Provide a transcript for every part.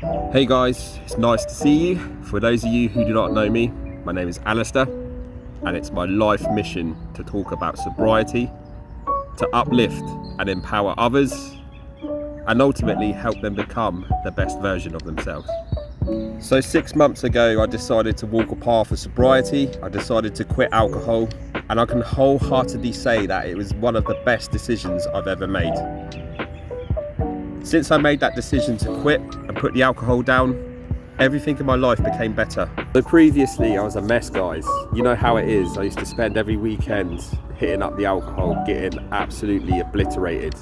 Hey guys, it's nice to see you. For those of you who do not know me, my name is Alistair, and it's my life mission to talk about sobriety, to uplift and empower others, and ultimately help them become the best version of themselves. So 6 months ago, I decided to walk a path of sobriety. I decided to quit alcohol, and I can wholeheartedly say that it was one of the best decisions I've ever made. Since I made that decision to quit and put the alcohol down, everything in my life became better. So previously I was a mess, guys. You know how it is. I used to spend every weekend hitting up the alcohol, getting absolutely obliterated.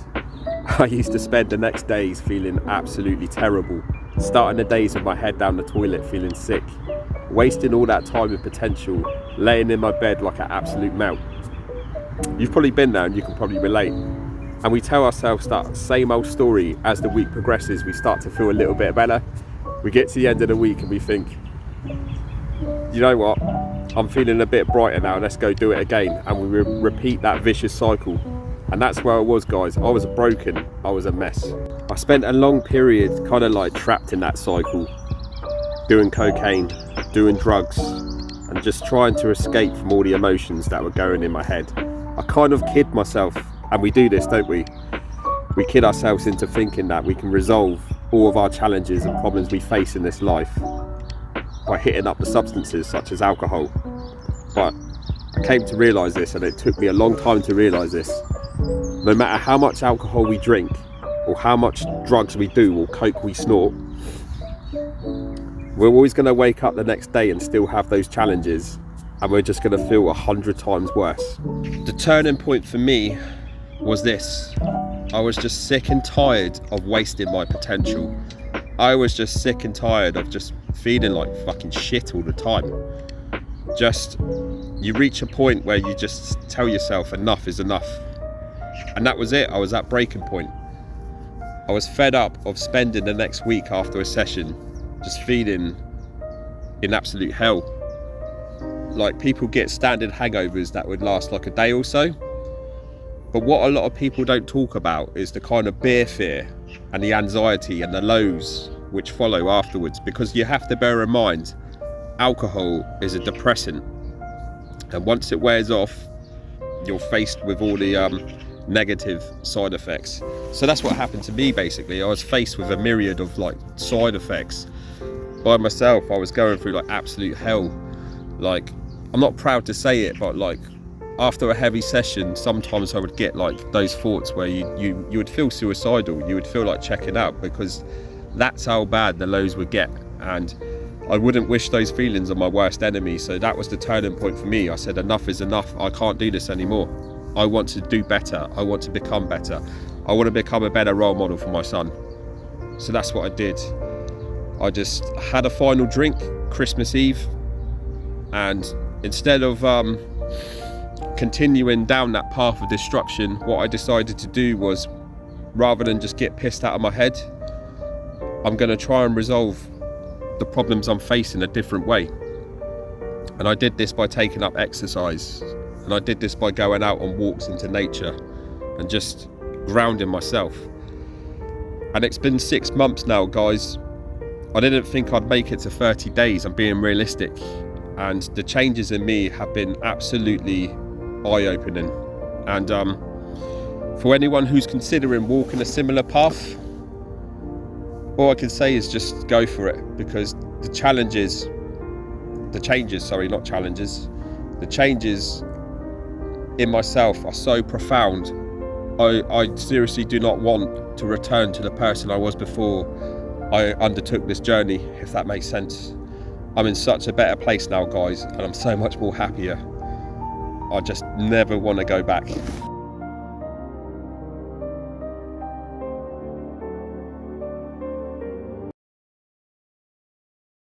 I used to spend the next days feeling absolutely terrible, starting the days with my head down the toilet feeling sick, wasting all that time and potential, laying in my bed like an absolute melt. You've probably been there and you can probably relate. And we tell ourselves that same old story as the week progresses. We start to feel a little bit better. We get to the end of the week and we think, you know what, I'm feeling a bit brighter now, let's go do it again. And we repeat that vicious cycle. And that's where I was, guys. I was broken, I was a mess. I spent a long period kind of like trapped in that cycle, doing cocaine, doing drugs, and just trying to escape from all the emotions that were going in my head. I kind of kid myself. And we do this, don't we? We kid ourselves into thinking that we can resolve all of our challenges and problems we face in this life by hitting up the substances such as alcohol. But I came to realise this, and it took me a long time to realise this. No matter how much alcohol we drink, or how much drugs we do, or coke we snort, we're always going to wake up the next day and still have those challenges, and we're just going to feel 100 times worse. The turning point for me was this. I was just sick and tired of wasting my potential. I was just sick and tired of just feeling like fucking shit all the time. Just, you reach a point where you just tell yourself enough is enough. And that was it. I was at breaking point. I was fed up of spending the next week after a session just feeling in absolute hell. Like, people get standard hangovers that would last like a day or so. But what a lot of people don't talk about is the kind of beer fear and the anxiety and the lows which follow afterwards, because you have to bear in mind, alcohol is a depressant, and once it wears off, you're faced with all the negative side effects. So that's what happened to me basically. I was faced with a myriad of like side effects. By myself, I was going through like absolute hell. Like, I'm not proud to say it, but like, after a heavy session, sometimes I would get like those thoughts where you would feel suicidal. You would feel like checking out, because that's how bad the lows would get. And I wouldn't wish those feelings on my worst enemy. So that was the turning point for me. I said, enough is enough. I can't do this anymore. I want to do better. I want to become better. I want to become a better role model for my son. So that's what I did. I just had a final drink Christmas Eve, and instead of continuing down that path of destruction, what I decided to do was, rather than just get pissed out of my head, I'm going to try and resolve the problems I'm facing a different way. And I did this by taking up exercise, and I did this by going out on walks into nature and just grounding myself. And it's been 6 months now, guys. I didn't think I'd make it to 30 days, I'm being realistic, and the changes in me have been absolutely eye-opening. And for anyone who's considering walking a similar path, all I can say is just go for it, because the changes in myself are so profound. I seriously do not want to return to the person I was before I undertook this journey, if that makes sense. I'm in such a better place now, guys, and I'm so much more happier. I just never want to go back.